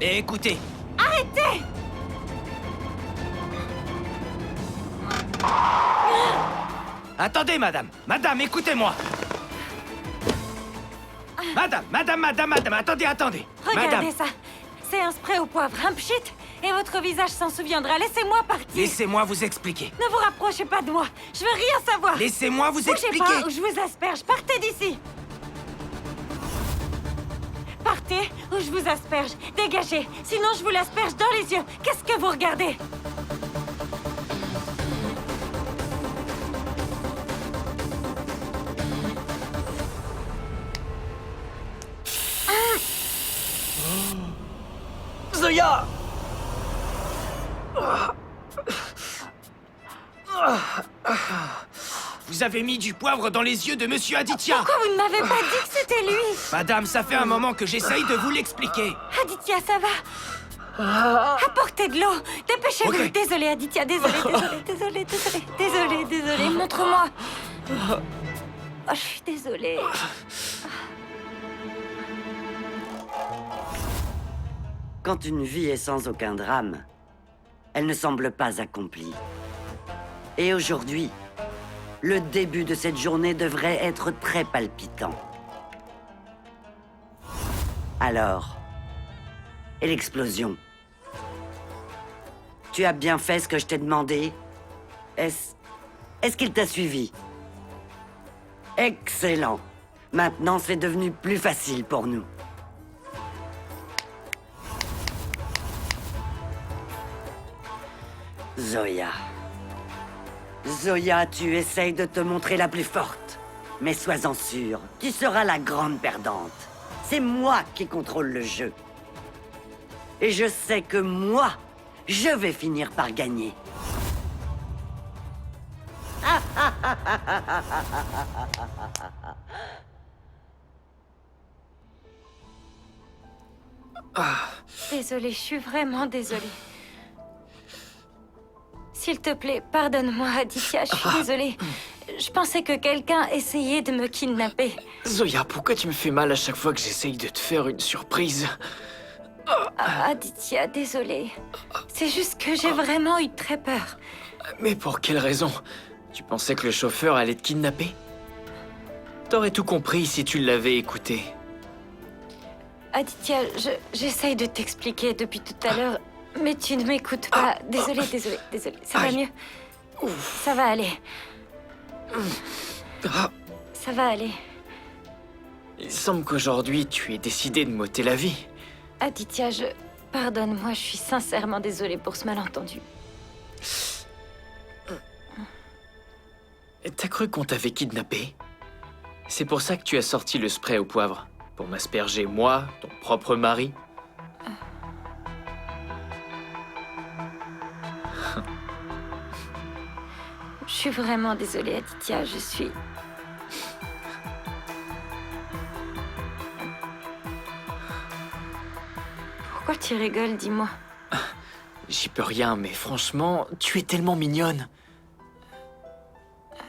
Et écoutez. Arrêtez! Attendez, madame. Madame, écoutez-moi. Madame, attendez. Regardez Madame, ça. C'est un spray au poivre, un pchit, et votre visage s'en souviendra. Laissez-moi partir. laissez-moi vous expliquer. Ne vous rapprochez pas de moi. Je veux rien savoir. Laissez-moi vous Bougez expliquer. pas ou je vous asperge. Partez d'ici. Partez ou je vous asperge. Dégagez. Sinon, je vous l'asperge dans les yeux. Qu'est-ce que vous regardez? Zoya! Vous avez mis du poivre dans les yeux de Monsieur Aditya. Pourquoi vous ne m'avez pas dit que c'était lui? Madame, ça fait un moment que j'essaye de vous l'expliquer. Aditya, ça va? Apportez de l'eau. Dépêchez-vous. Ok. Désolé, Aditya. Désolé. Montre-moi. Oh, je suis désolée. Quand une vie est sans aucun drame, elle ne semble pas accomplie. Et aujourd'hui, le début de cette journée devrait être très palpitant. Alors, et l'explosion? Tu as bien fait ce que je t'ai demandé? Est-ce qu'il t'a suivi? Excellent. Maintenant, c'est devenu plus facile pour nous. Zoya. Zoya, tu essayes de te montrer la plus forte. Mais sois-en sûre, tu seras la grande perdante. C'est moi qui contrôle le jeu. Et je sais que moi, je vais finir par gagner. Désolée, je suis vraiment désolée. S'il te plaît, pardonne-moi, Aditya, je suis désolée. Je pensais que quelqu'un essayait de me kidnapper. Zoya, pourquoi tu me fais mal à chaque fois que j'essaye de te faire une surprise? Aditya, désolée. C'est juste que j'ai vraiment eu très peur. Mais pour quelle raison? Tu pensais que le chauffeur allait te kidnapper? T'aurais tout compris si tu l'avais écouté. Aditya, j'essaye de t'expliquer depuis tout à l'heure, mais tu ne m'écoutes pas. Désolée. Ça va mieux? Ça va aller. Ça va aller. Il semble qu'aujourd'hui, tu aies décidé de m'ôter la vie. Aditya, pardonne-moi, je suis sincèrement désolée pour ce malentendu. T'as cru qu'on t'avait kidnappé? C'est pour ça que tu as sorti le spray au poivre. Pour m'asperger, moi, ton propre mari. Je suis vraiment désolée, Aditya, je suis... Pourquoi tu rigoles, dis-moi? J'y peux rien, mais franchement, tu es tellement mignonne.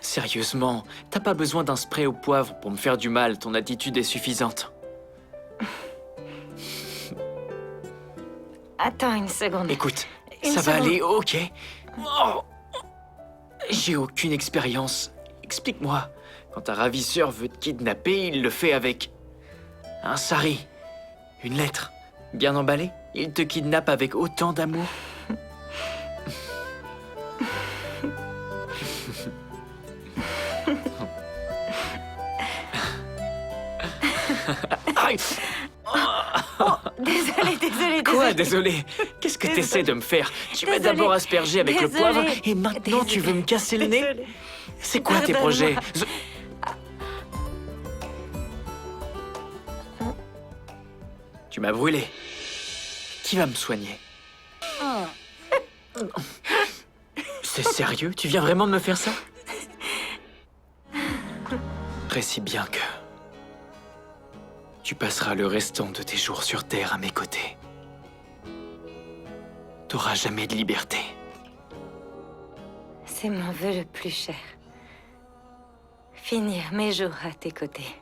Sérieusement, t'as pas besoin d'un spray au poivre pour me faire du mal, ton attitude est suffisante. Attends une seconde. Écoute, Une ça va seconde. aller, ok? Oh. J'ai aucune expérience. Explique-moi. Quand un ravisseur veut te kidnapper, il le fait avec un sari, une lettre, bien emballée. Il te kidnappe avec autant d'amour. Aïe. Désolée. Quoi, désolé? Qu'est-ce que t'essaies de me faire? Tu m'as Désolée. d'abord aspergé avec le Désolée. poivre et maintenant tu veux me casser le nez? Désolée. C'est quoi tes Pardonne-moi. projets? Tu m'as brûlé. Qui va me soigner? C'est sérieux? Tu viens vraiment de me faire ça? Précis bien que... tu passeras le restant de tes jours sur Terre à mes côtés. T'auras jamais de liberté. C'est mon vœu le plus cher. Finir mes jours à tes côtés.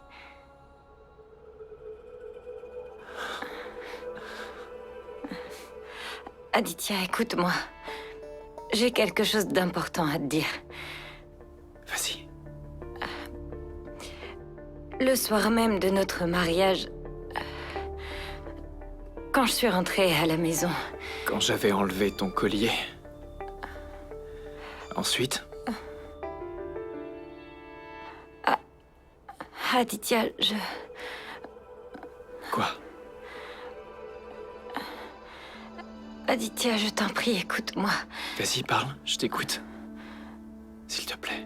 Aditya, écoute-moi. J'ai quelque chose d'important à te dire. Vas-y. Le soir même de notre mariage, quand je suis rentrée à la maison, Quand j'avais enlevé ton collier. Ensuite, Aditya, quoi? Aditya, je t'en prie, écoute-moi. Vas-y, parle, je t'écoute. S'il te plaît.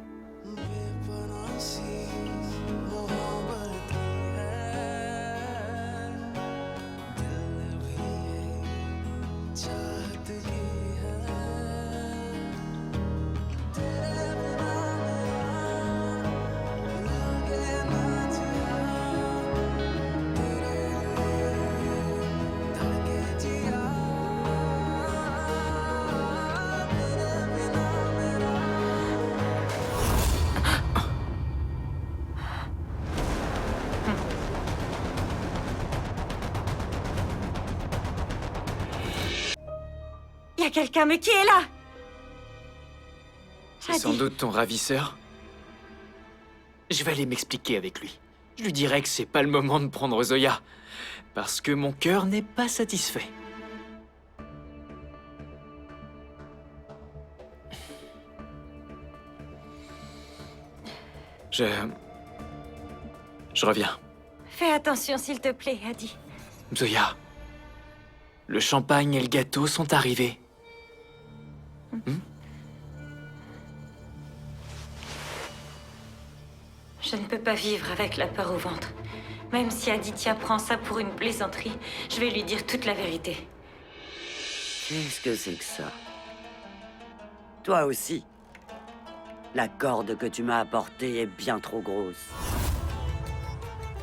Il y a quelqu'un, mais qui est là? C'est sans doute ton ravisseur. Je vais aller m'expliquer avec lui. Je lui dirai que c'est pas le moment de prendre Zoya. Parce que mon cœur n'est pas satisfait. Je reviens. Fais attention, s'il te plaît, Adi. Zoya, le champagne et le gâteau sont arrivés. Je ne peux pas vivre avec la peur au ventre. Même si Aditya prend ça pour une plaisanterie, je vais lui dire toute la vérité. Qu'est-ce que c'est que ça? Toi aussi. La corde que tu m'as apportée est bien trop grosse.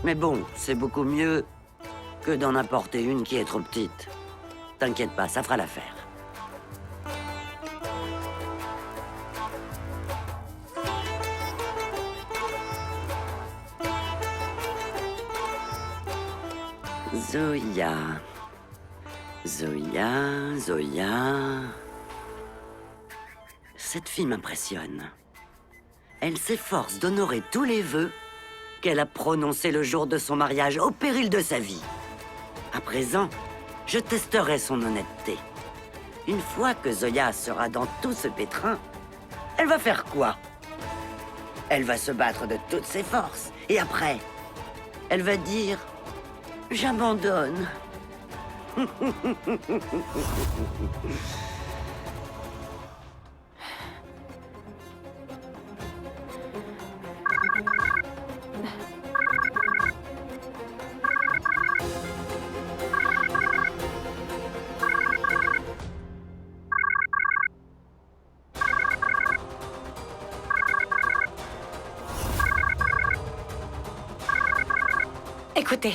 Mais bon, c'est beaucoup mieux que d'en apporter une qui est trop petite. T'inquiète pas, ça fera l'affaire. Zoya. Zoya, Zoya. Cette fille m'impressionne. Elle s'efforce d'honorer tous les vœux qu'elle a prononcés le jour de son mariage au péril de sa vie. À présent, je testerai son honnêteté. Une fois que Zoya sera dans tout ce pétrin, elle va faire quoi? Elle va se battre de toutes ses forces. Et après, elle va dire « J'abandonne ». Écoutez,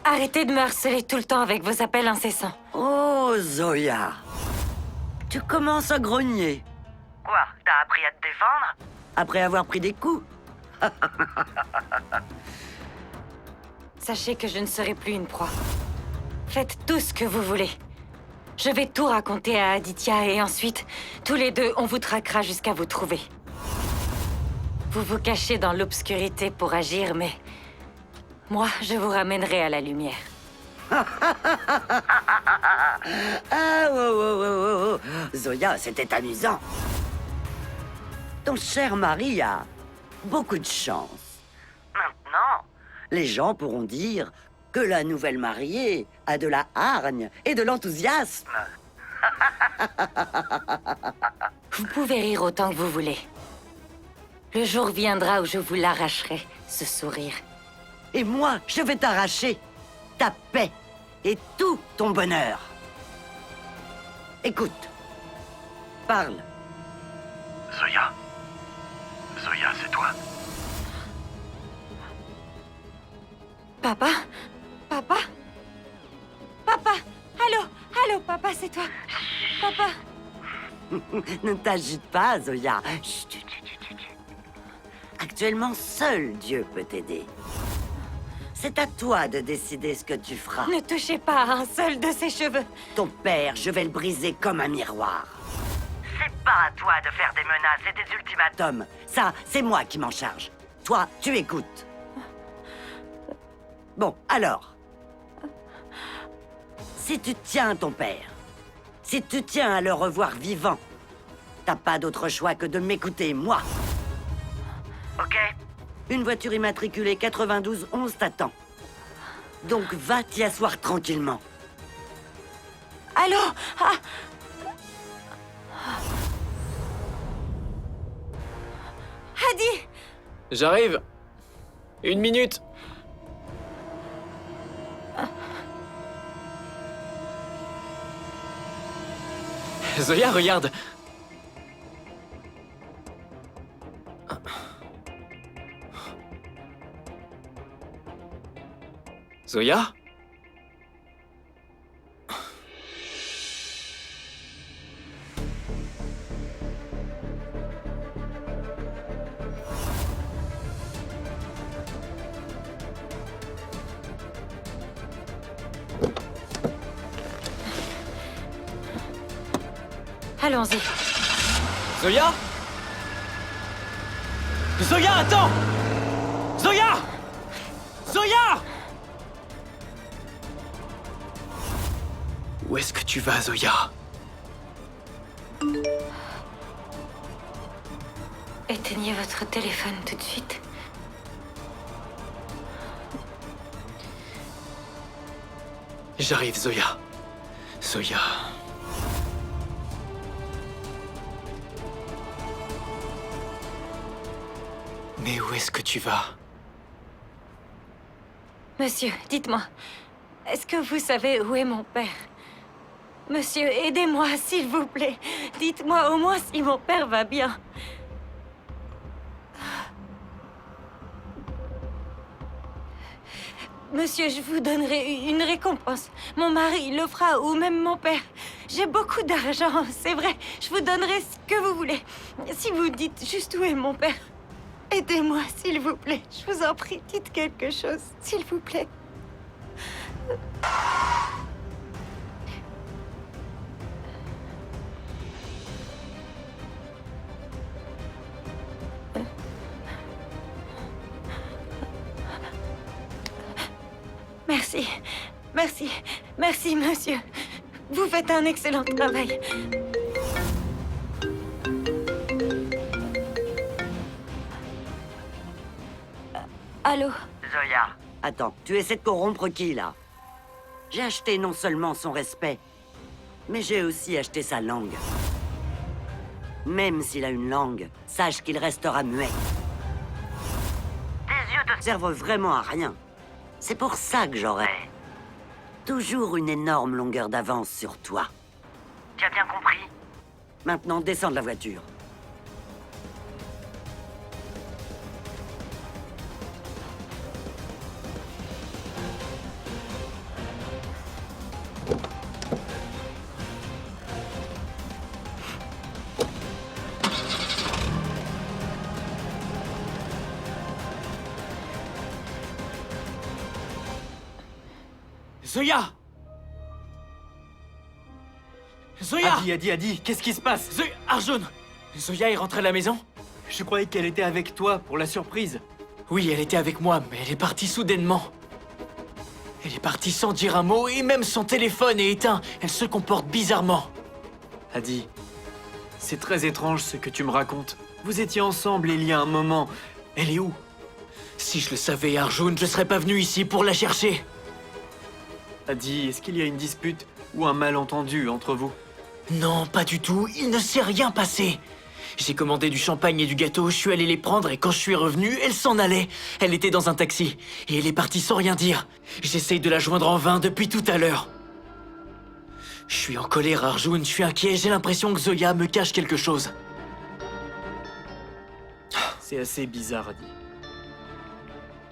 arrêtez de me harceler tout le temps avec vos appels incessants. Oh, Zoya. Tu commences à grogner. Quoi? T'as appris à te défendre? Après avoir pris des coups? Sachez que je ne serai plus une proie. Faites tout ce que vous voulez. Je vais tout raconter à Aditya et ensuite, tous les deux, on vous traquera jusqu'à vous trouver. Vous vous cachez dans l'obscurité pour agir, mais... moi, je vous ramènerai à la lumière. Ah, oh, oh, oh, oh. Zoya, c'était amusant. Ton cher mari a beaucoup de chance. Maintenant, les gens pourront dire que la nouvelle mariée a de la hargne et de l'enthousiasme. Vous pouvez rire autant que vous voulez. Le jour viendra où je vous l'arracherai, ce sourire. Et moi, je vais t'arracher ta paix et tout ton bonheur. Écoute, parle. Zoya. Zoya, c'est toi? Papa? Papa? Papa? Allô? Allô, papa, c'est toi? Papa? Ne t'agite pas, Zoya. Chut, chut, chut, chut, chut. Actuellement, seul Dieu peut t'aider. C'est à toi de décider ce que tu feras. Ne touchez pas à un seul de ses cheveux. Ton père, je vais le briser comme un miroir. C'est pas à toi de faire des menaces et des ultimatums. Ça, c'est moi qui m'en charge. Toi, tu écoutes. Bon, alors. Si tu tiens ton père, si tu tiens à le revoir vivant, t'as pas d'autre choix que de m'écouter, moi. Ok? Une voiture immatriculée 9211 t'attend. Donc va t'y asseoir tranquillement. Allô? Ah! Hadi! J'arrive. 1 minute. Zoya, regarde. Zoya? Allons-y. Zoya? Zoya, attends! Zoya! Zoya! Où est-ce que tu vas, Zoya? Éteignez votre téléphone tout de suite. J'arrive, Zoya. Zoya. Mais où est-ce que tu vas? Monsieur, dites-moi, est-ce que vous savez où est mon père? Monsieur, aidez-moi, s'il vous plaît. Dites-moi au moins si mon père va bien. Monsieur, je vous donnerai une récompense. Mon mari le fera, ou même mon père. J'ai beaucoup d'argent, c'est vrai. Je vous donnerai ce que vous voulez. Si vous dites juste où est mon père. Aidez-moi, s'il vous plaît. Je vous en prie, dites quelque chose, s'il vous plaît. Merci. Merci. Merci, monsieur. Vous faites un excellent travail. Allô? Zoya. Attends, tu essaies de corrompre qui, là? J'ai acheté non seulement son respect, mais j'ai aussi acheté sa langue. Même s'il a une langue, sache qu'il restera muet. Tes yeux ne servent vraiment à rien. C'est pour ça que j'aurai toujours une énorme longueur d'avance sur toi. Tu as bien compris? Maintenant, descends de la voiture. Zoya! Zoya! Adi, qu'est-ce qui se passe? Zoya! Arjun! Zoya est rentrée à la maison? Je croyais qu'elle était avec toi pour la surprise. Oui, elle était avec moi, mais elle est partie soudainement. Elle est partie sans dire un mot, et même son téléphone est éteint. Elle se comporte bizarrement. Adi, c'est très étrange ce que tu me racontes. Vous étiez ensemble il y a un moment. Elle est où? Si je le savais, Arjun, je serais pas venu ici pour la chercher. Adi, est-ce qu'il y a une dispute ou un malentendu entre vous? Non, pas du tout. Il ne s'est rien passé. J'ai commandé du champagne et du gâteau, je suis allé les prendre et quand je suis revenu, elle s'en allait. Elle était dans un taxi et elle est partie sans rien dire. J'essaye de la joindre en vain depuis tout à l'heure. Je suis en colère, Arjun, je suis inquiet, j'ai l'impression que Zoya me cache quelque chose. C'est assez bizarre, Adi.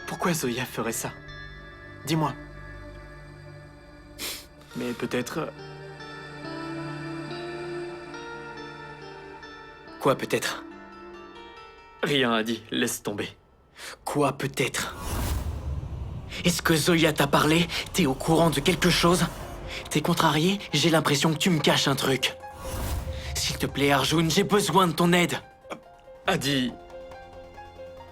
Pourquoi Zoya ferait ça? Dis-moi. Mais peut-être... Quoi peut-être? Rien, Adi, laisse tomber. Quoi peut-être? Est-ce que Zoya t'a parlé? T'es au courant de quelque chose? T'es contrarié? J'ai l'impression que tu me caches un truc. S'il te plaît, Arjun, j'ai besoin de ton aide. Adi...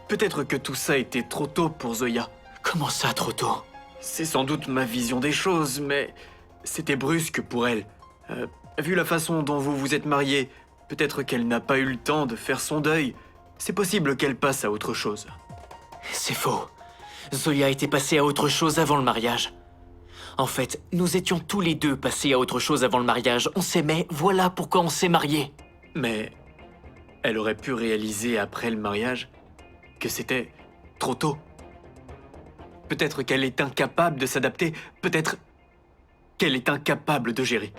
Peut-être que tout ça était trop tôt pour Zoya. Comment ça, trop tôt? C'est sans doute ma vision des choses, mais c'était brusque pour elle. Vu la façon dont vous vous êtes mariés, peut-être qu'elle n'a pas eu le temps de faire son deuil. C'est possible qu'elle passe à autre chose. C'est faux. Zoya était passée à autre chose avant le mariage. En fait, nous étions tous les deux passés à autre chose avant le mariage. On s'aimait, voilà pourquoi on s'est mariés. Mais elle aurait pu réaliser après le mariage que c'était trop tôt. Peut-être qu'elle est incapable de s'adapter, peut-être qu'elle est incapable de gérer.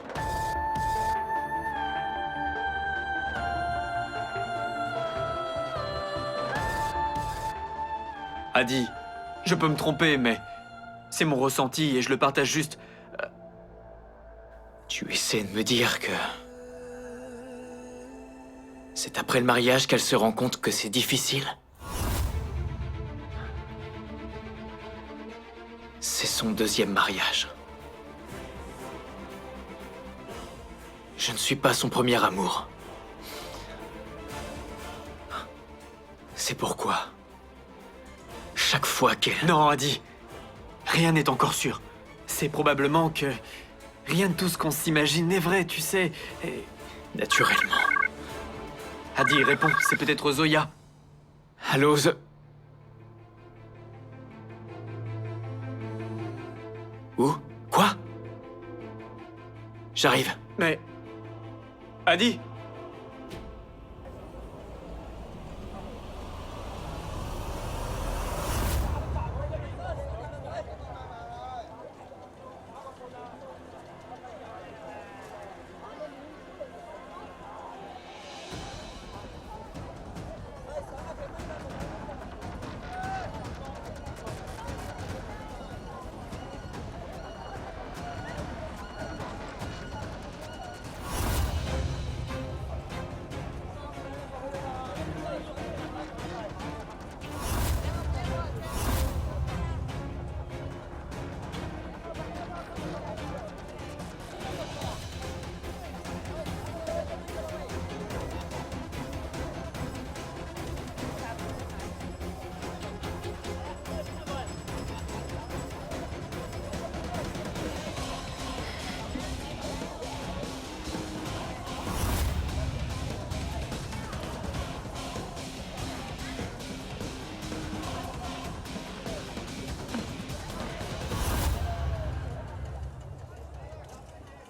Adi, je peux me tromper, mais c'est mon ressenti et je le partage juste. Tu essaies de me dire que... c'est après le mariage qu'elle se rend compte que c'est difficile? C'est son deuxième mariage. Je ne suis pas son premier amour. C'est pourquoi... chaque fois qu'elle... Non, Adi, rien n'est encore sûr. C'est probablement que rien de tout ce qu'on s'imagine n'est vrai, tu sais. Et... naturellement. Adi, réponds, c'est peut-être Zoya. Allô, Où? Quoi? J'arrive. Mais... Adi!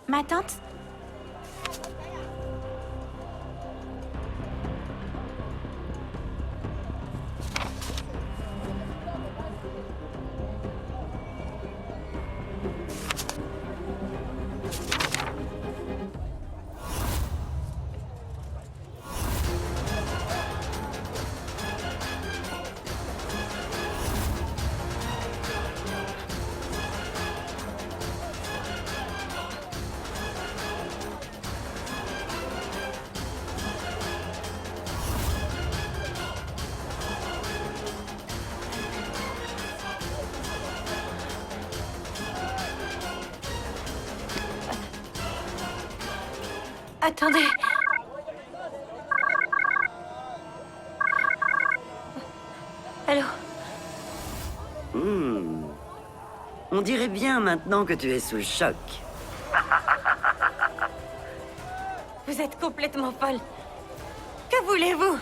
Ma tante? Attendez. Allô? On dirait bien maintenant que tu es sous le choc. Vous êtes complètement folle. Que voulez-vous?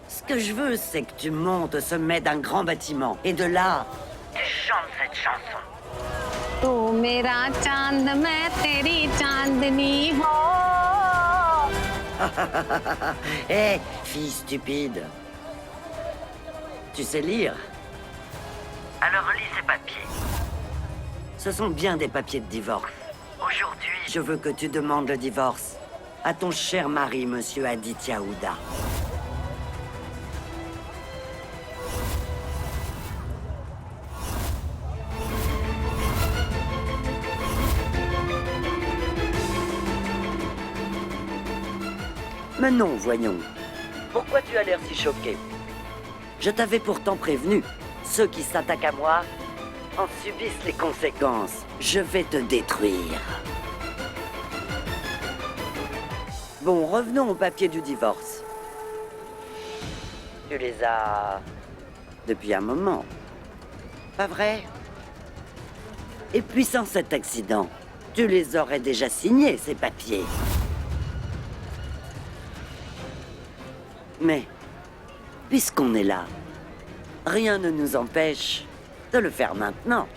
Ce que je veux, c'est que tu montes au sommet d'un grand bâtiment. Et de là, tu chantes cette chanson. तू मेरा चांद मैं तेरी चांदनी हो. Hé, fille stupide. Tu sais lire? Alors lis ces papiers. Ce sont bien des papiers de divorce. Aujourd'hui, je veux que tu demandes le divorce à ton cher mari, monsieur Aditya Houda. Mais non, voyons. Pourquoi tu as l'air si choqué? Je t'avais pourtant prévenu. Ceux qui s'attaquent à moi en subissent les conséquences. Je vais te détruire. Bon, revenons au papier du divorce. Tu les as... depuis un moment. Pas vrai? Et puis sans cet accident, tu les aurais déjà signés, ces papiers. Mais, puisqu'on est là, rien ne nous empêche de le faire maintenant.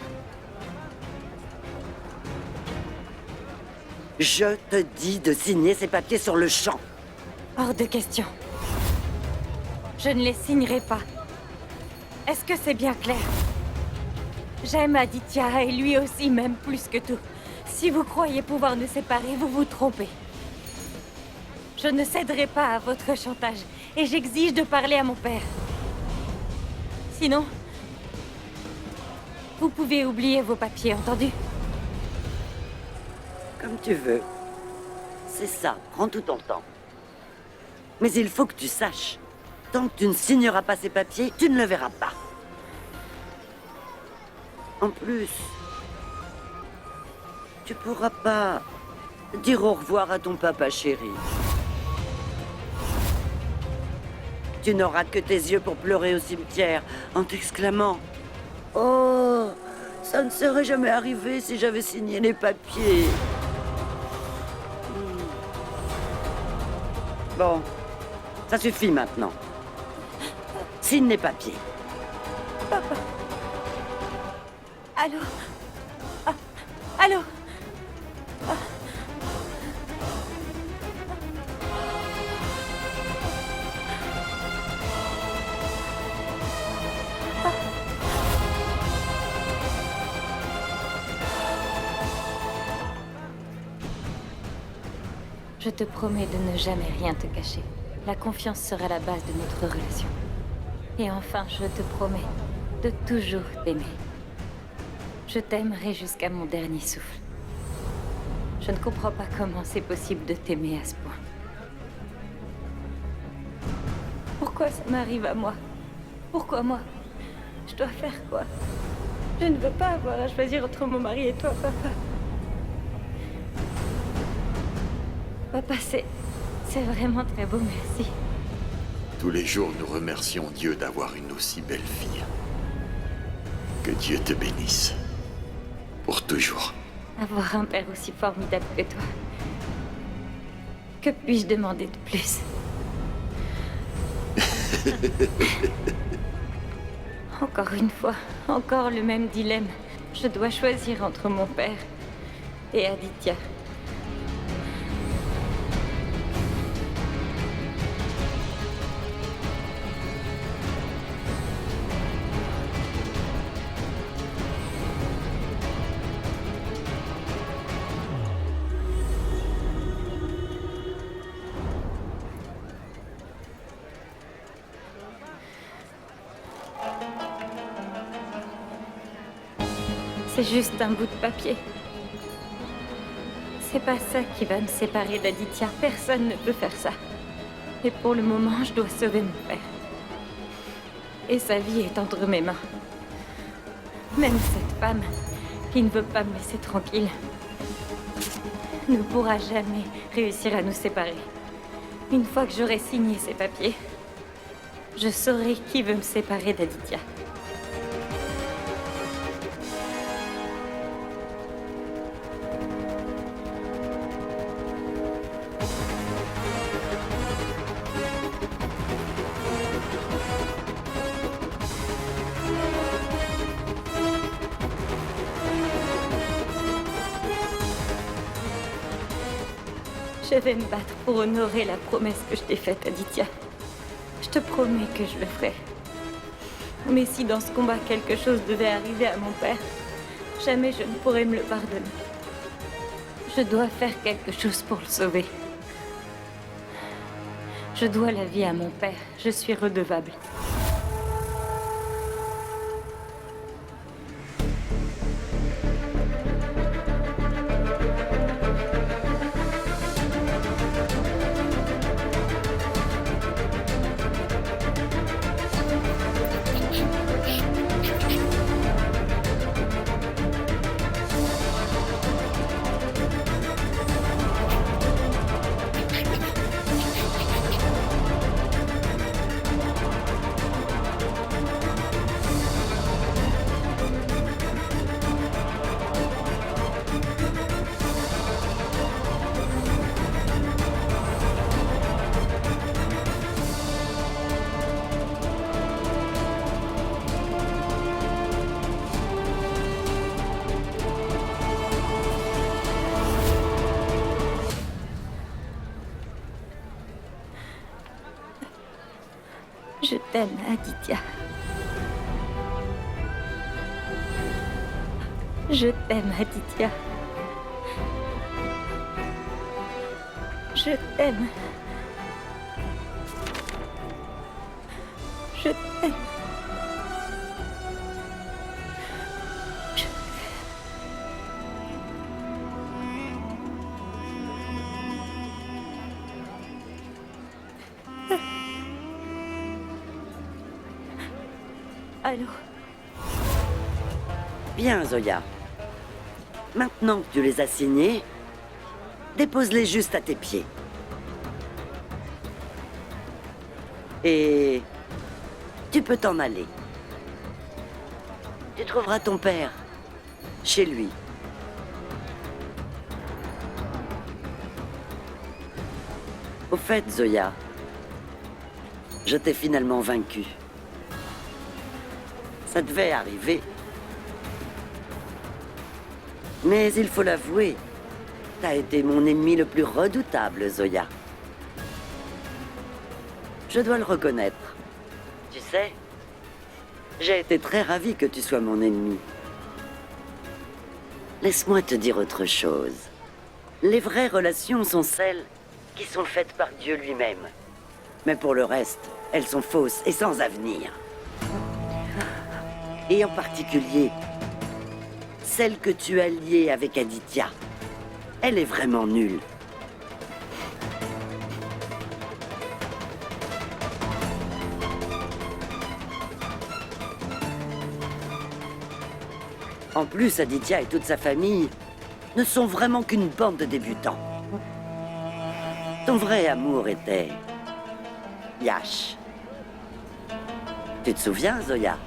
Je te dis de signer ces papiers sur le champ. Hors de question. Je ne les signerai pas. Est-ce que c'est bien clair? J'aime Aditya et lui aussi m'aime plus que tout. Si vous croyez pouvoir nous séparer, vous vous trompez. Je ne céderai pas à votre chantage et j'exige de parler à mon père. Sinon, vous pouvez oublier vos papiers, entendu? Comme tu veux. C'est ça, prends tout ton temps. Mais il faut que tu saches, tant que tu ne signeras pas ces papiers, tu ne le verras pas. En plus, tu pourras pas dire au revoir à ton papa chéri. Tu n'auras que tes yeux pour pleurer au cimetière en t'exclamant « Oh, ça ne serait jamais arrivé si j'avais signé les papiers. » Bon, ça suffit maintenant. Signe les papiers. Allô? Ah, allô? Je te promets de ne jamais rien te cacher. La confiance sera la base de notre relation. Et enfin, je te promets de toujours t'aimer. Je t'aimerai jusqu'à mon dernier souffle. Je ne comprends pas comment c'est possible de t'aimer à ce point. Pourquoi ça m'arrive à moi? Pourquoi moi? Je dois faire quoi? Je ne veux pas avoir à choisir entre mon mari et toi, papa. Papa, c'est vraiment très beau, merci. Tous les jours, nous remercions Dieu d'avoir une aussi belle fille. Que Dieu te bénisse. Pour toujours. Avoir un père aussi formidable que toi. Que puis-je demander de plus? Encore une fois, encore le même dilemme. Je dois choisir entre mon père et Aditya. C'est juste un bout de papier. C'est pas ça qui va me séparer d'Aditya. Personne ne peut faire ça. Et pour le moment, je dois sauver mon père. Et sa vie est entre mes mains. Même cette femme qui ne veut pas me laisser tranquille ne pourra jamais réussir à nous séparer. Une fois que j'aurai signé ces papiers, je saurai qui veut me séparer d'Aditya. Je vais me battre pour honorer la promesse que je t'ai faite, Aditya. Je te promets que je le ferai. Mais si dans ce combat quelque chose devait arriver à mon père, jamais je ne pourrai me le pardonner. Je dois faire quelque chose pour le sauver. Je dois la vie à mon père. Je suis redevable. Je t'aime, Aditya. Je t'aime, Aditya. Je t'aime. Je t'aime. Allô? Bien, Zoya. Maintenant que tu les as signés, dépose-les juste à tes pieds. Et tu peux t'en aller. Tu trouveras ton père chez lui. Au fait, Zoya, je t'ai finalement vaincu. Ça devait arriver. Mais il faut l'avouer, t'as été mon ennemi le plus redoutable, Zoya. Je dois le reconnaître. Tu sais, j'ai été très ravi que tu sois mon ennemi. Laisse-moi te dire autre chose. Les vraies relations sont celles qui sont faites par Dieu lui-même. Mais pour le reste, elles sont fausses et sans avenir. Et en particulier, celle que tu as liée avec Aditya. Elle est vraiment nulle. En plus, Aditya et toute sa famille ne sont vraiment qu'une bande de débutants. Ton vrai amour était Yash. Tu te souviens, Zoya?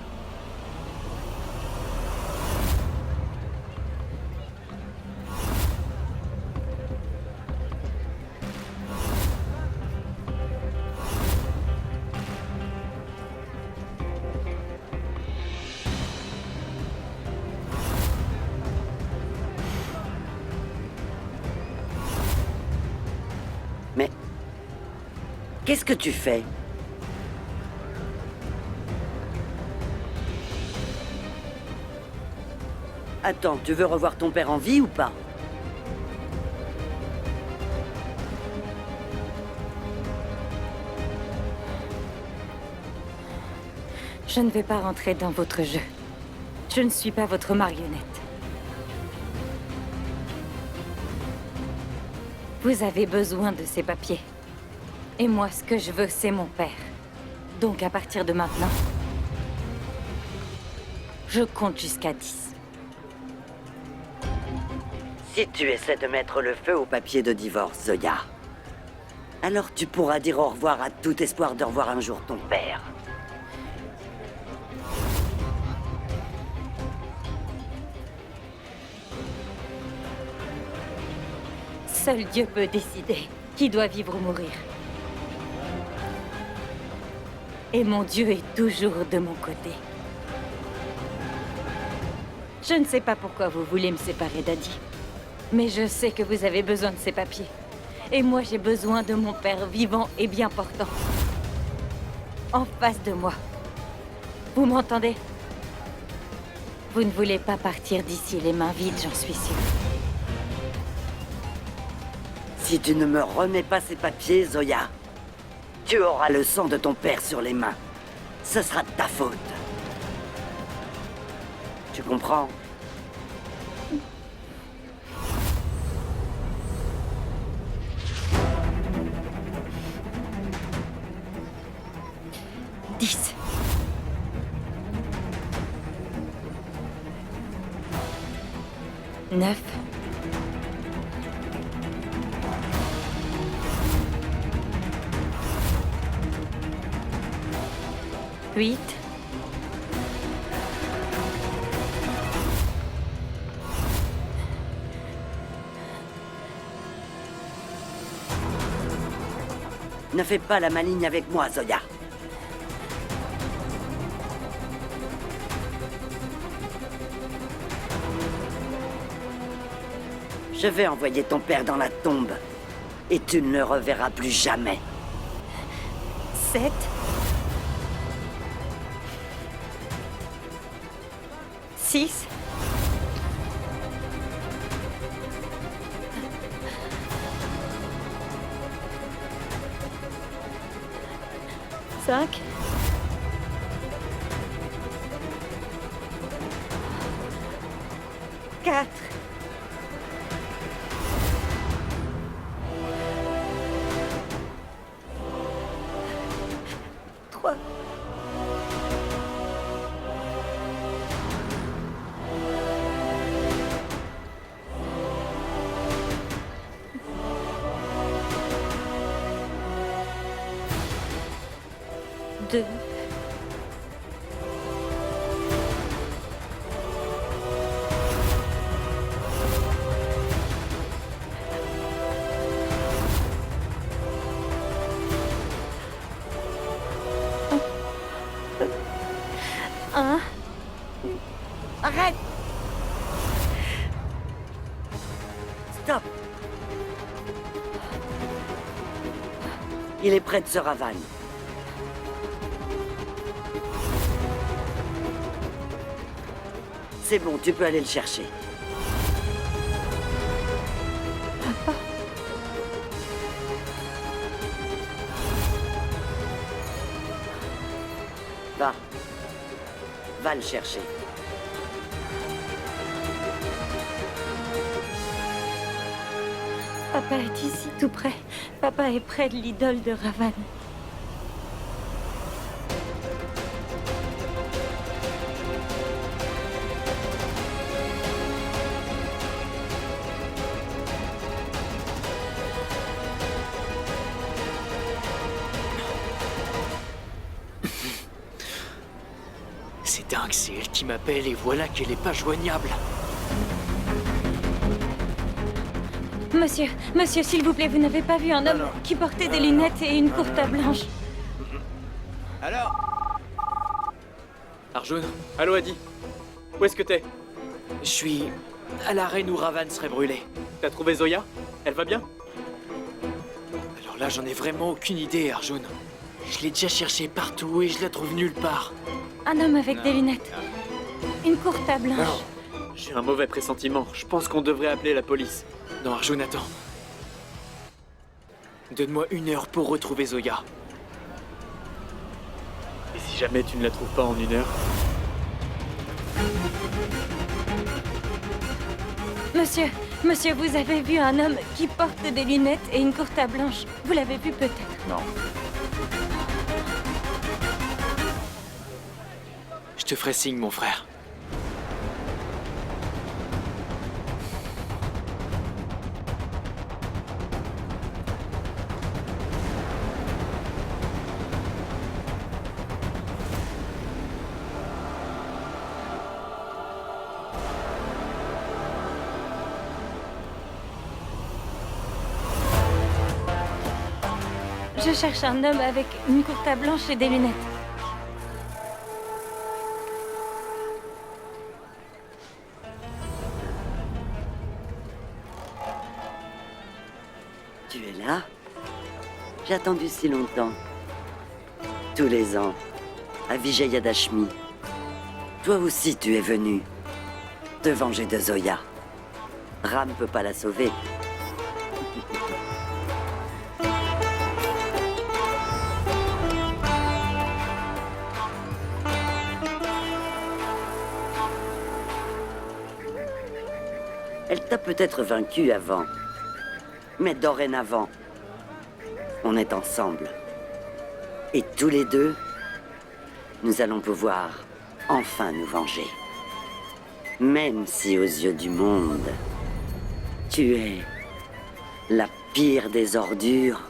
Mais qu'est-ce que tu fais? Attends, tu veux revoir ton père en vie ou pas? Je ne vais pas rentrer dans votre jeu. Je ne suis pas votre marionnette. Vous avez besoin de ces papiers. Et moi, ce que je veux, c'est mon père. Donc, à partir de maintenant, je compte jusqu'à 10. Si tu essaies de mettre le feu au papier de divorce, Zoya, alors tu pourras dire au revoir à tout espoir de revoir un jour ton père. Seul Dieu peut décider qui doit vivre ou mourir. Et mon Dieu est toujours de mon côté. Je ne sais pas pourquoi vous voulez me séparer d'Adi. Mais je sais que vous avez besoin de ces papiers. Et moi, j'ai besoin de mon père vivant et bien portant. En face de moi. Vous m'entendez? Vous ne voulez pas partir d'ici les mains vides, j'en suis sûre. Si tu ne me remets pas ces papiers, Zoya, tu auras le sang de ton père sur les mains. Ce sera de ta faute. Tu comprends? « 10. 9. 8. Ne fais pas la maligne avec moi, Zoya. Je vais envoyer ton père dans la tombe. Et tu ne le reverras plus jamais. 7. 6. 5. 4. 3. 2. 1. Arrête! Stop! Il est près de ce Ravan. C'est bon, tu peux aller le chercher. Va. Va le chercher. Papa est ici, tout près. Papa est près de l'idole de Ravan. C'est dingue, c'est elle qui m'appelle et voilà qu'elle est pas joignable. Monsieur, s'il vous plaît, vous n'avez pas vu un homme qui portait des lunettes et une courte blanche? Alors, Arjun, allô Adi. Où est-ce que t'es? Je suis à l'arène où Ravan serait brûlé. T'as trouvé Zoya? Elle va bien? Alors là, j'en ai vraiment aucune idée, Arjun. Je l'ai déjà cherché partout et je la trouve nulle part. Un homme avec des lunettes. Une courte blanche. J'ai un mauvais pressentiment. Je pense qu'on devrait appeler la police. Non, Arjun, attends. Donne-moi 1 heure pour retrouver Zoya. Et si jamais tu ne la trouves pas en 1 heure? Monsieur, vous avez vu un homme qui porte des lunettes et une courte blanche. Vous l'avez vu peut-être? Non. Je te ferai signe, mon frère. Je cherche un homme avec une courte blanche et des lunettes. Tu es là? J'ai attendu si longtemps. Tous les ans, à Vijayadashmi. Toi aussi, tu es venu te venger de Zoya. Ram peut pas la sauver. Elle t'a peut-être vaincu avant. Mais dorénavant, on est ensemble. Et tous les deux, nous allons pouvoir enfin nous venger. Même si aux yeux du monde, tu es la pire des ordures,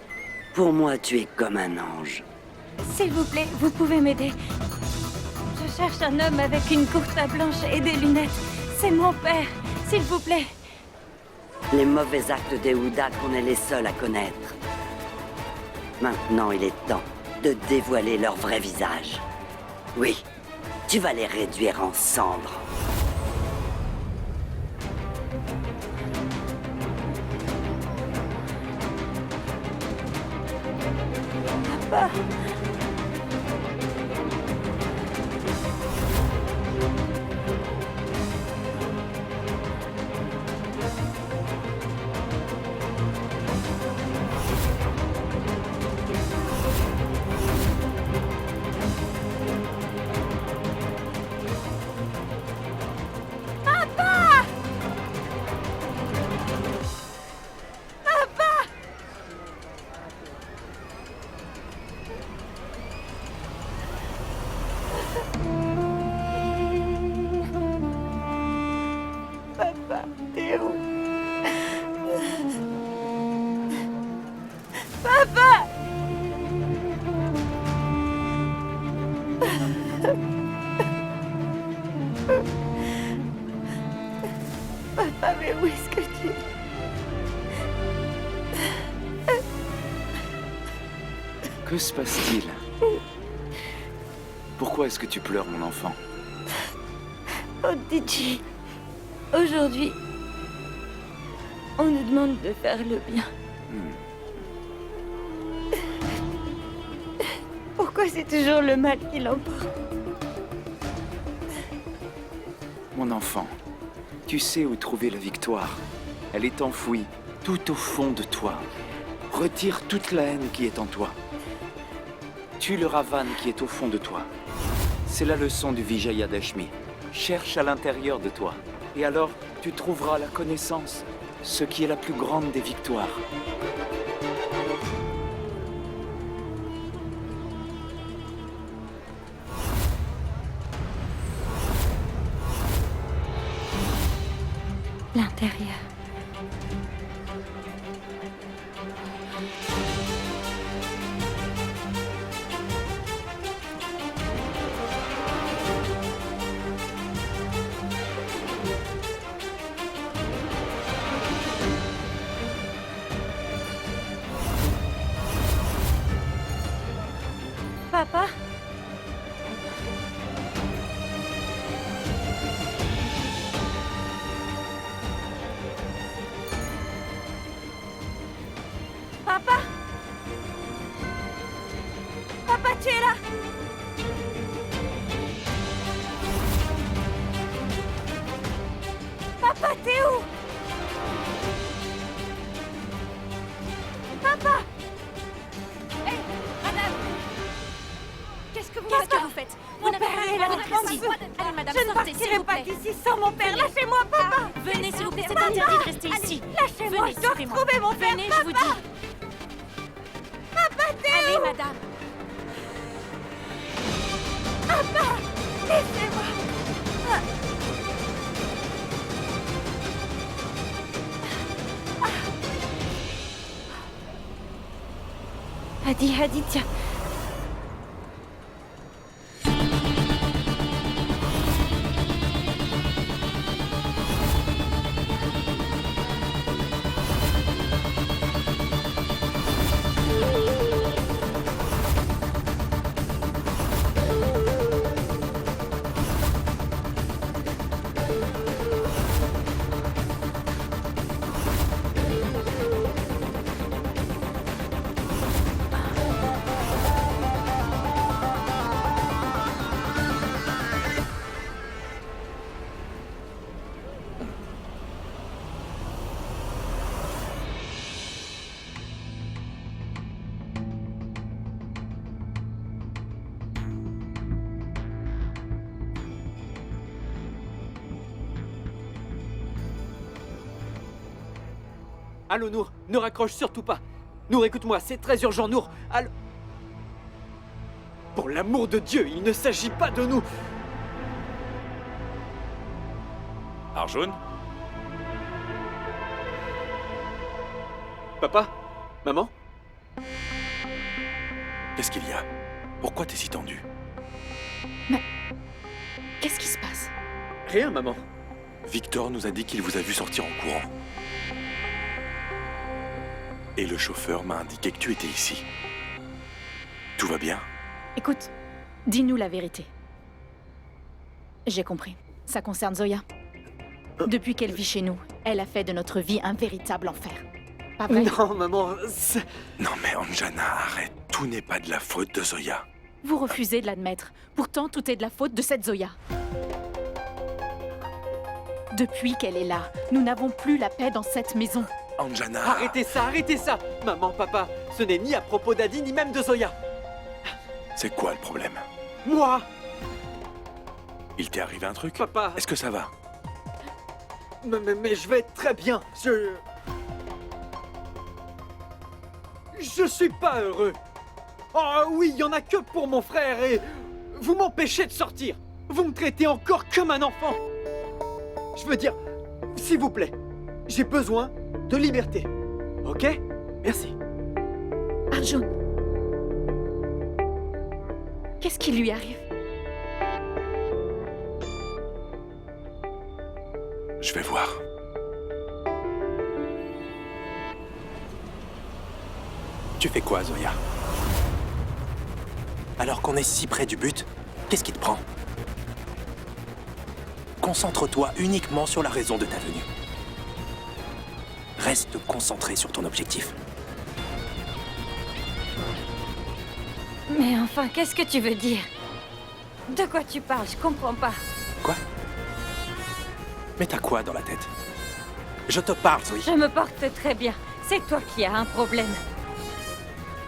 pour moi tu es comme un ange. S'il vous plaît, vous pouvez m'aider. Je cherche un homme avec une courte blanche et des lunettes. C'est mon père, s'il vous plaît. Les mauvais actes des Houdas qu'on est les seuls à connaître. Maintenant, il est temps de dévoiler leur vrai visage. Oui, tu vas les réduire en cendres. Papa. Papa, mais où est-ce que tu es? Que se passe-t-il? Pourquoi est-ce que tu pleures, mon enfant? Oh, Digi, aujourd'hui, on nous demande de faire le bien. Pourquoi c'est toujours le mal qui l'emporte? Mon enfant, tu sais où trouver la victoire. Elle est enfouie, tout au fond de toi. Retire toute la haine qui est en toi. Tue le Ravan qui est au fond de toi. C'est la leçon du Vijayadashmi. Cherche à l'intérieur de toi. Et alors, tu trouveras la connaissance, ce qui est la plus grande des victoires. L'intérieur. Papa? Papa? Papa, tu es là? Papa, t'es où? Papa? Hé, madame! Qu'est-ce que vous faites? Mon père est là, Allez, madame, Je ne sortez, s'il partirai vous pas plaît. d'ici sans mon père. Lâchez-moi, papa! Venez, s'il vous plaît, c'est interdit de rester ici. Lâchez-moi, Venez, je dois suivez-moi. retrouver mon père, Venez, je vous dis. Papa, t'es Allez, où? madame. Laissez-moi! Aditya. Allô, Nour, ne raccroche surtout pas. Nour, écoute-moi, c'est très urgent, Nour. Allô. Pour l'amour de Dieu, il ne s'agit pas de nous. Arjun? Papa? Maman? Qu'est-ce qu'il y a? Pourquoi t'es si tendu? Qu'est-ce qui se passe? Rien, maman. Victor nous a dit qu'il vous a vu sortir en courant. Et le chauffeur m'a indiqué que tu étais ici. Tout va bien? Écoute, dis-nous la vérité. J'ai compris. Ça concerne Zoya. Depuis qu'elle vit chez nous, elle a fait de notre vie un véritable enfer. Pas vrai? Non, maman, c'est... Non mais Anjana, arrête. Tout n'est pas de la faute de Zoya. Vous refusez de l'admettre. Pourtant, tout est de la faute de cette Zoya. Depuis qu'elle est là, nous n'avons plus la paix dans cette maison. Anjana... Arrêtez ça! Maman, papa, ce n'est ni à propos d'Adi, ni même de Zoya. C'est quoi le problème? Moi! Il t'est arrivé un truc? Papa! Est-ce que ça va? Mais je vais très bien. Je suis pas heureux. Oh oui, il y en a que pour mon frère et... Vous m'empêchez de sortir. Vous me traitez encore comme un enfant. Je veux dire, s'il vous plaît, j'ai besoin de liberté. Ok? Merci. Arjun. Qu'est-ce qui lui arrive? Je vais voir. Tu fais quoi, Zoya? Alors qu'on est si près du but, qu'est-ce qui te prend? Concentre-toi uniquement sur la raison de ta venue. Reste concentré sur ton objectif. Mais enfin, qu'est-ce que tu veux dire? De quoi tu parles? Je comprends pas. Quoi? Mais t'as quoi dans la tête? Je te parle, Zoé. Je me porte très bien. C'est toi qui as un problème.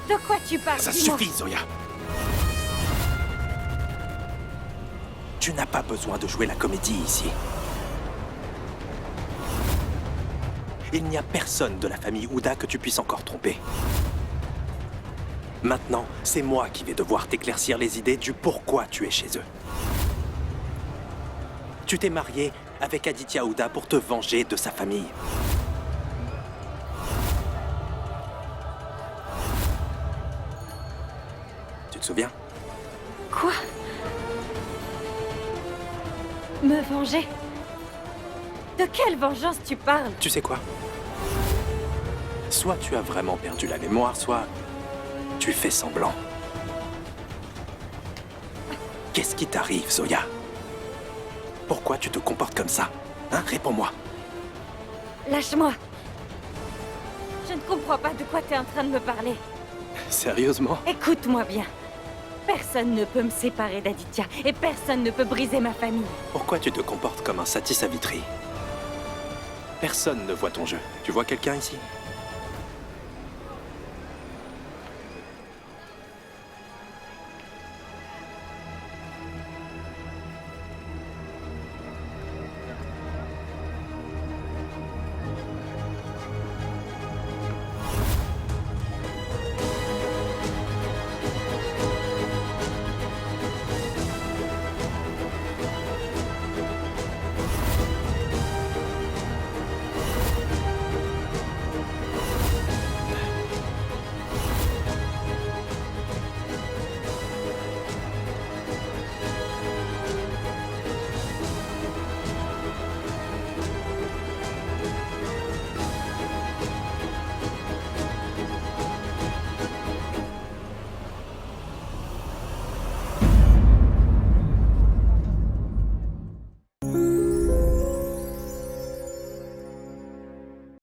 De quoi tu parles? Ça Dis-moi. suffit, Zoya. Tu n'as pas besoin de jouer la comédie ici. Il n'y a personne de la famille Ouda que tu puisses encore tromper. Maintenant, c'est moi qui vais devoir t'éclaircir les idées du pourquoi tu es chez eux. Tu t'es marié avec Aditya Ouda pour te venger de sa famille. Tu te souviens? Quoi? Me venger? De quelle vengeance tu parles? Tu sais quoi? Soit tu as vraiment perdu la mémoire, soit tu fais semblant. Qu'est-ce qui t'arrive, Zoya? Pourquoi tu te comportes comme ça? Hein? Réponds-moi. Lâche-moi. Je ne comprends pas de quoi tu es en train de me parler. Sérieusement? Écoute-moi bien. Personne ne peut me séparer d'Aditya et personne ne peut briser ma famille. Pourquoi tu te comportes comme un Satis Savitri? Personne ne voit ton jeu. Tu vois quelqu'un ici?